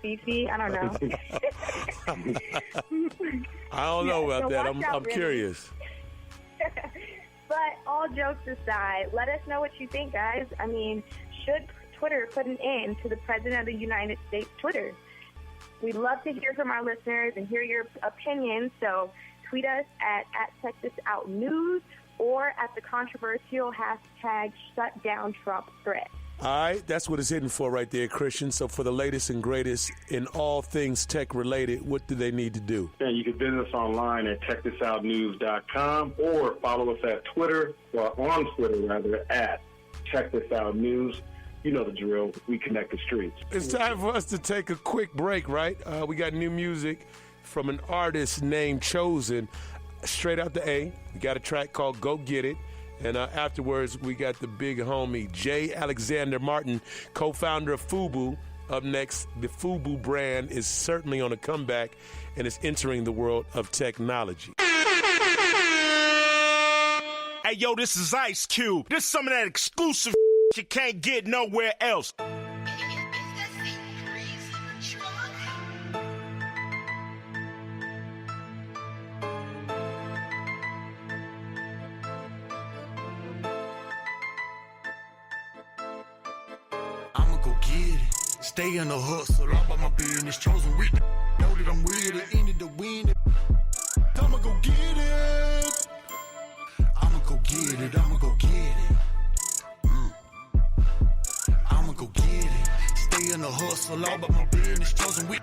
Fifi. I don't know. I don't know about that. I'm really. Curious. But all jokes aside, let us know what you think, guys. I mean, should Twitter put an end to the President of the United States Twitter? We'd love to hear from our listeners and hear your opinions, so tweet us at @TexasOutNews or at the controversial hashtag #ShutDownTrumpThreat. All right, that's what it's hitting for right there, Christian. So for the latest and greatest in all things tech-related, what do they need to do? Yeah, you can visit us online at TexasOutNews.com or follow us at Twitter, or on Twitter, rather, at TexasOutNews. You know the drill. We connect the streets. It's time for us to take a quick break, right? We got new music from an artist named Chosen, straight out the A. We got a track called Go Get It. And afterwards, we got the big homie, J. Alexander Martin, co-founder of FUBU. Up next, the FUBU brand is certainly on a comeback and is entering the world of technology. Hey, yo, this is Ice Cube. This is some of that exclusive you can't get nowhere else. Stay in the hustle, all about my business. Chosen with know that I'm with it, ended the win. I'ma go get it. I'ma go get it. I'ma go get it. I'ma go get it. Stay in the hustle, all about my business. Chosen with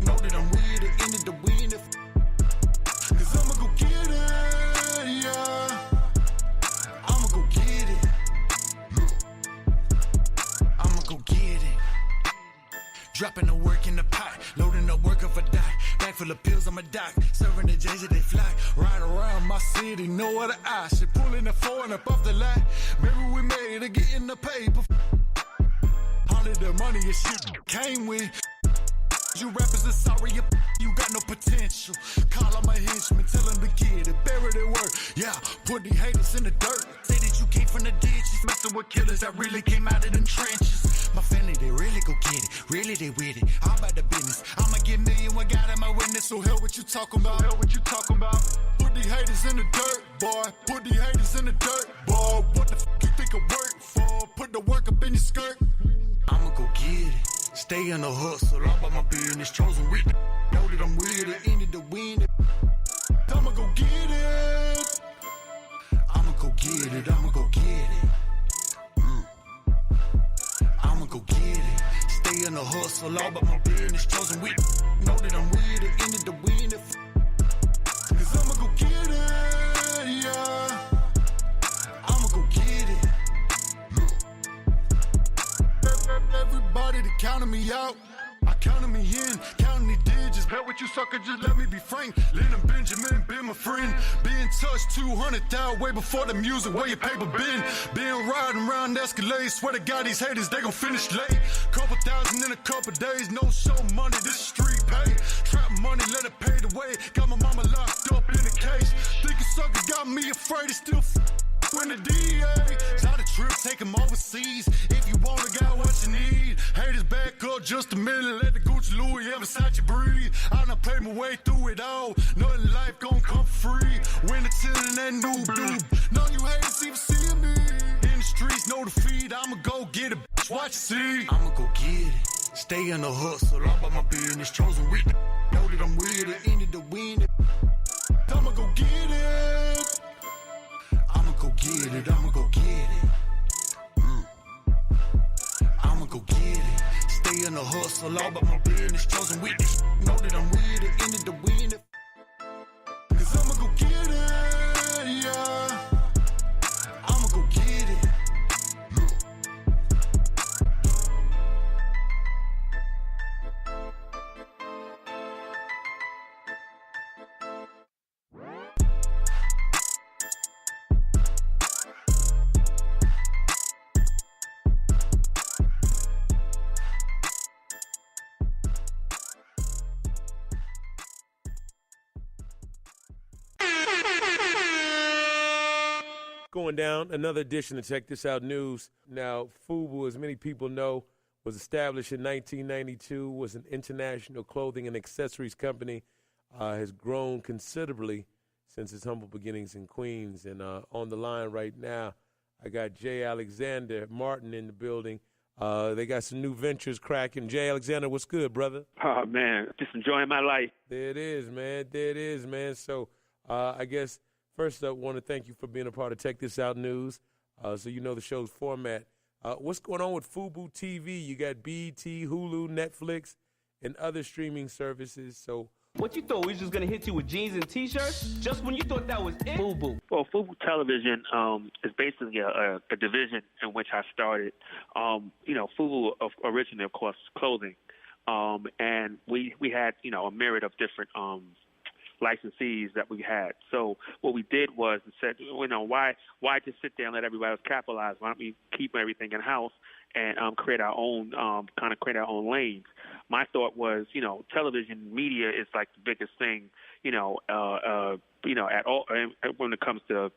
know that I'm with it, ended the win. Cause I'ma go get it, yeah. I'ma go get it. I'ma go get it. Dropping the work in the pot, loading up work of a doc. Bag full of pills, I'm a doc. Serving the J's that they fly. Ride around my city, no other option. Pulling the four and up off the line. Maybe we made it, getting the paper. All of the money and shit came with. You rappers are sorry, you got no potential. Call on my henchmen, tell them to get it, bury their work. Yeah, put the haters in the dirt. Say that you came from the ditches, messing with killers that really came out of them trenches. My family, they really go get it, really they with it. All about the business, I'ma get million, one God in my witness. So hell what you talking about, hell what you talking about. Put the haters in the dirt, boy. Put the haters in the dirt, boy. What the you think I work for? Put the work up in your skirt. I'ma go get it. Stay in the hustle, all about my business. Chosen with know that I'm with it, ended the win. I'ma go get it. I'ma go get it. I'ma go get it. I'ma go get it. Stay in the hustle, all about my business. Chosen with know that I'm with it, ended the win. Cause I'ma go get it, yeah. I'ma go get it. Everybody that counted me out, I counted me in, counting the digits. Bet what you sucker, just let me be frank. Lynn and Benjamin, been my friend. Been touched 200,000 way before the music, where your paper been. Been riding around Escalade, swear to God these haters, they gon' finish late. Couple thousand in a couple days, no show money, this street pay. Trap money, let it pay the way. Got my mama locked up in a cage. Think a sucker got me afraid, it's still when the DA shot a trip, take him overseas. If you want, I got what you need. Haters back up just a minute, let the Gucci Louis and Versace breathe. I done played my way through it all. Nothing life gon' come free. Winter chillin' that new blue. None you haters even see me. In the streets, no defeat. I'ma go get it, bitch, watch you see. I'ma go get it. Stay in the hustle, all about my business. Chosen with know that I'm with it, ended the win. I'ma go get it. I'ma go get it, I'ma go get it. I'ma go get it. Stay in the hustle, all about my business. Chosen witness, know that I'm with it, ended the win. Cause I'ma go get it, yeah. I'ma go get it. Going down, another edition of Check This Out News. Now, FUBU, as many people know, was established in 1992, was an international clothing and accessories company, has grown considerably since its humble beginnings in Queens. And on the line right now, I got Jay Alexander Martin in the building. They got some new ventures cracking. Jay Alexander, what's good, brother? Oh, man, just enjoying my life. There it is, man. There it is, man. So I guess first up, want to thank you for being a part of Check This Out News. So you know the show's format. What's going on with FUBU TV? You got BET, Hulu, Netflix, and other streaming services. So what you thought we was just gonna hit you with jeans and t-shirts? Just when you thought that was it? FUBU. Well, FUBU Television is basically a division in which I started. FUBU originally, of course, clothing, and we had a myriad of different licensees that we had. So what we did was said, why just sit there and let everybody else capitalize? Why don't we keep everything in house and create our own create our own lanes? My thought was, television media is like the biggest thing, at all when it comes to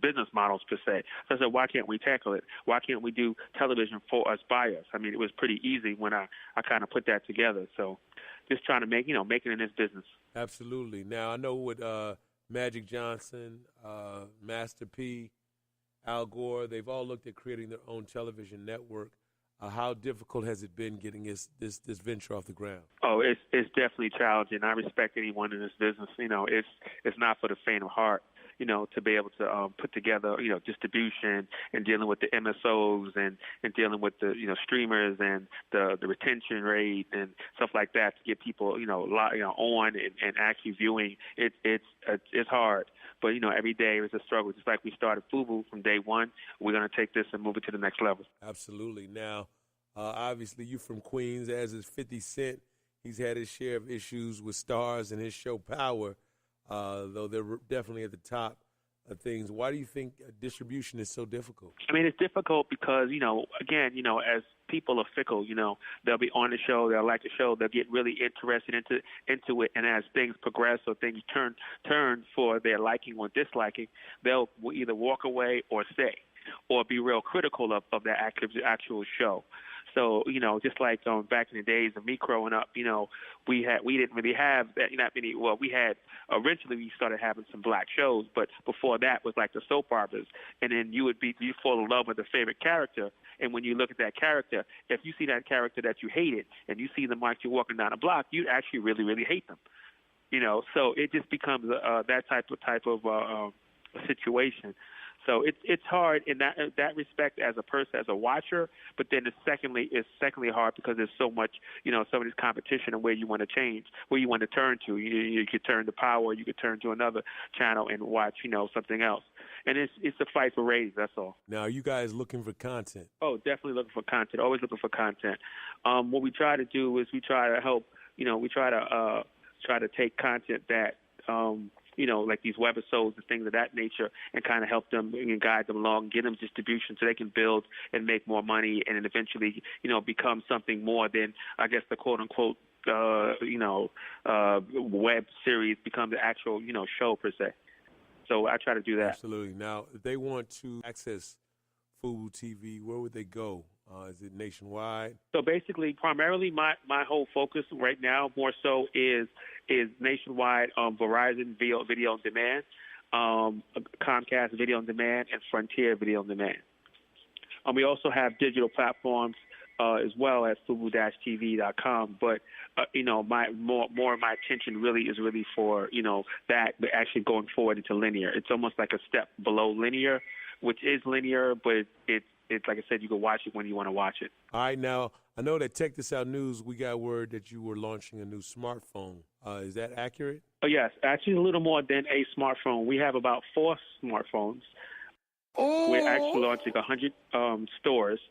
business models per se. So I said, why can't we tackle it? Why can't we do television for us, by us? I mean, it was pretty easy when I kind of put that together. So just trying to make it in this business. Absolutely. Now, I know with Magic Johnson, Master P, Al Gore, they've all looked at creating their own television network. How difficult has it been getting this venture off the ground? Oh, it's definitely challenging. I respect anyone in this business. It's not for the faint of heart. To be able to put together, distribution and dealing with the MSOs and dealing with the, streamers and the retention rate and stuff like that to get people, on and actually viewing. It's hard. But, every day is a struggle. Just like we started FUBU from day one, we're going to take this and move it to the next level. Absolutely. Now, obviously, you're from Queens, as is 50 Cent. He's had his share of issues with stars and his show Power. Though they're definitely at the top of things. Why do you think distribution is so difficult? I mean, it's difficult because, again, as people are fickle, they'll be on the show, they'll like the show, they'll get really interested into it, and as things progress or things turn for their liking or disliking, they'll either walk away or stay or be real critical of the actual show. So, just like back in the days of me growing up, we didn't really have that many. Well, originally we started having some black shows, but before that was like the soap operas. And then you fall in love with a favorite character. And when you look at that character, if you see that character that you hated and you see them like you're walking down a block, you actually really, really hate them. So it just becomes that type of situation. So it's hard in that respect as a person, as a watcher. But then it's secondly hard because there's so much, some of this competition and where you want to change, where you want to turn to. You could turn to Power, you could turn to another channel and watch, something else. And it's a fight for ratings. That's all. Now, are you guys looking for content? Oh, definitely looking for content. Always looking for content. What we try to do is we try to help. We try to take content that. Like these webisodes and things of that nature, and kind of help them and guide them along, get them distribution so they can build and make more money, and then eventually, become something more than, I guess, the quote-unquote, web series become the actual, show per se. So I try to do that. Absolutely. Now, if they want to access FUBU TV, where would they go? Is it nationwide? So basically, primarily, my whole focus right now more so is nationwide Verizon video on demand, Comcast video on demand, and Frontier video on demand. We also have digital platforms as well at FUBU-TV.com. But more of my attention is for that, but actually going forward into linear. It's almost like a step below linear, which is linear, but it's like I said, you can watch it when you want to watch it. All right, now, I know that Check This Out News, we got word that you were launching a new smartphone. Is that accurate? Oh, yes. Actually, a little more than a smartphone. We have about 4 smartphones. Oh. We're actually launching 100 stores.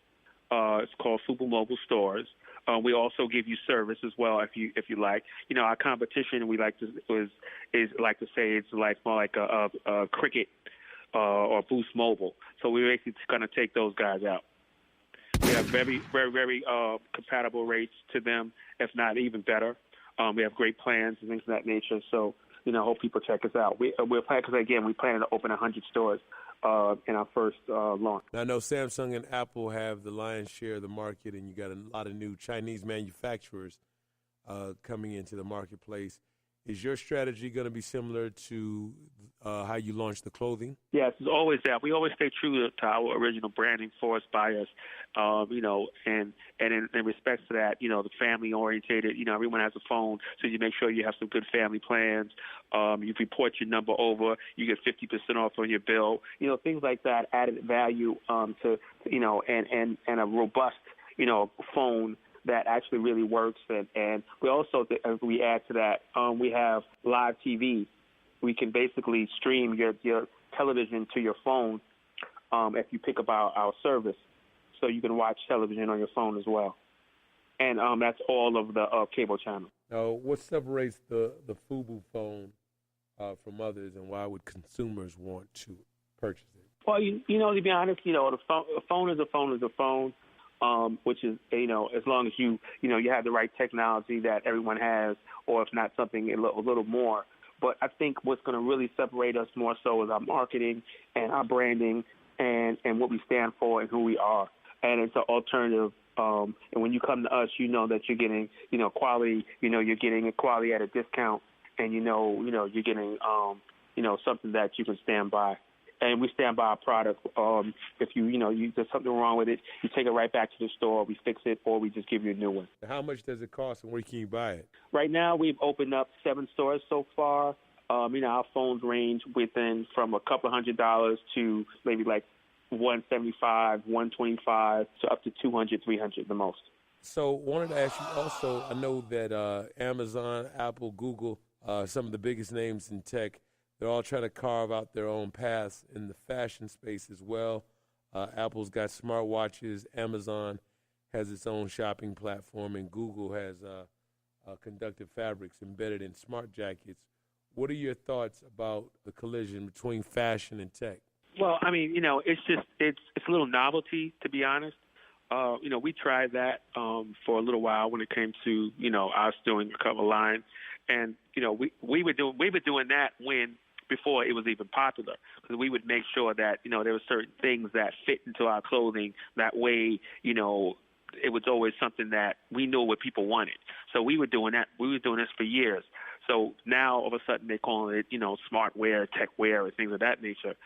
It's called FUBU Mobile Stores. We also give you service as well if you like. Our competition, we like to say it's like more like a Cricket or Boost Mobile. So we're basically going to take those guys out. We have very, very, very compatible rates to them, if not even better. We have great plans and things of that nature. So, hope people check us out. We're planning, because again, we plan to open 100 stores in our first launch. Now, I know Samsung and Apple have the lion's share of the market, and you got a lot of new Chinese manufacturers coming into the marketplace. Is your strategy going to be similar to how you launched the clothing? Yes, it's always that. We always stay true to our original branding, forced by us, and in respect to that, the family-orientated, everyone has a phone, so you make sure you have some good family plans. You report your number over, you get 50% off on your bill, things like that, added value to, and a robust, phone that actually really works. And we also, as we add to that, we have live TV. We can basically stream your television to your phone if you pick up our service. So you can watch television on your phone as well. And that's all of the cable channels. Now, what separates the FUBU phone from others, and why would consumers want to purchase it? Well, to be honest, a phone is a phone is a phone. Which is, as long as you have the right technology that everyone has, or if not something a little more. But I think what's going to really separate us more so is our marketing and our branding and what we stand for and who we are. And it's an alternative. And when you come to us, you know that you're getting, quality. You're getting a quality at a discount, and you're getting, something that you can stand by. And we stand by our product. If there's something wrong with it, you take it right back to the store, we fix it, or we just give you a new one. How much does it cost, and where can you buy it? Right now, we've opened up 7 stores so far. Our phones range from a couple $100 to maybe like $175, $125, to up to $200, $300 the most. So wanted to ask you also, I know that Amazon, Apple, Google, some of the biggest names in tech, they're all trying to carve out their own paths in the fashion space as well. Apple's got smartwatches. Amazon has its own shopping platform, and Google has conductive fabrics embedded in smart jackets. What are your thoughts about the collision between fashion and tech? Well, it's a little novelty, to be honest. We tried that for a little while when it came to us doing a cover line, and we were doing that before it was even popular, because we would make sure that there were certain things that fit into our clothing. That way, it was always something that we knew what people wanted. So we were doing that. We were doing this for years. So now all of a sudden they're calling it smart wear, tech wear, or things of that nature.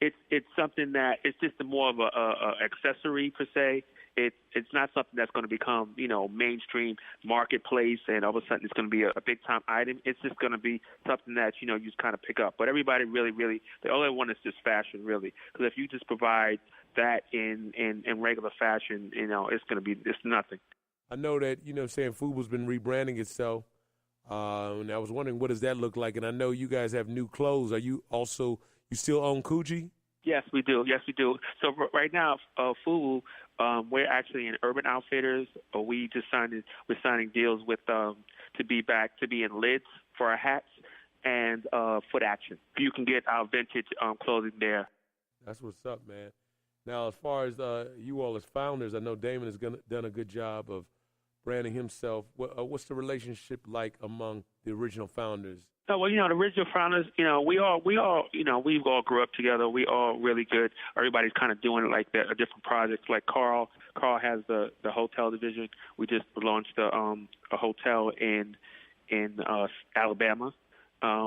It's something that it's just more of a accessory per se. It's not something that's going to become, mainstream marketplace, and all of a sudden it's going to be a big-time item. It's just going to be something that, you just kind of pick up. But everybody really, the only one is just fashion, really. Because if you just provide that in regular fashion, it's nothing. I know that, FUBU's been rebranding itself, and I was wondering, what does that look like? And I know you guys have new clothes. Are you still own Coogee? Yes, we do. So right now, FUBU, we're actually in Urban Outfitters. We're signing deals with to be in lids for our hats and Foot Action. You can get our vintage clothing there. That's what's up, man. Now, as far as you all as founders, I know Damon has done a good job of branding himself. What's the relationship like among the original founders? Oh, well, the original founders, we all grew up together. We all really good. Everybody's kind of doing it like different projects. Like Carl has the hotel division. We just launched a hotel in Alabama.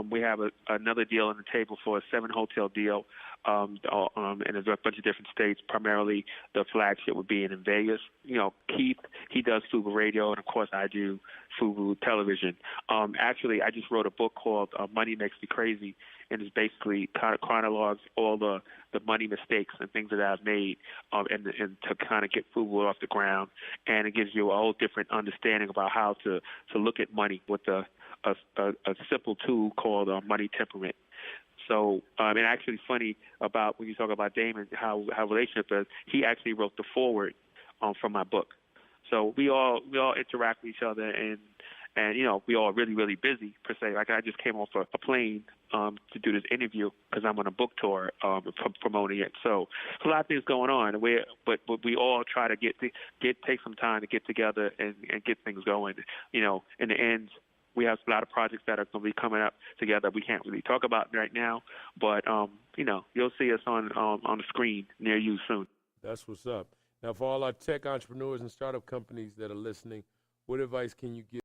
We have another deal on the table for a 7-hotel deal, and there's a bunch of different states. Primarily, the flagship would be in Vegas. Keith, he does FUBU Radio, and of course, I do FUBU television. Actually, I just wrote a book called Money Makes Me Crazy, and it's basically kind of chronologues all the money mistakes and things that I've made, and to kind of get FUBU off the ground. And it gives you a whole different understanding about how to look at money with a simple tool called money temperament. So, and actually funny about when you talk about Damon, how relationship is, he actually wrote the foreword from my book. So we all interact with each other, and we all really, really busy per se. Like I just came off a plane to do this interview because I'm on a book tour promoting it. So a lot of things going on. But we all try to take some time to get together and get things going. In the end, we have a lot of projects that are going to be coming up together. We can't really talk about right now, but you'll see us on the screen near you soon. That's what's up. Now, for all our tech entrepreneurs and startup companies that are listening, what advice can you give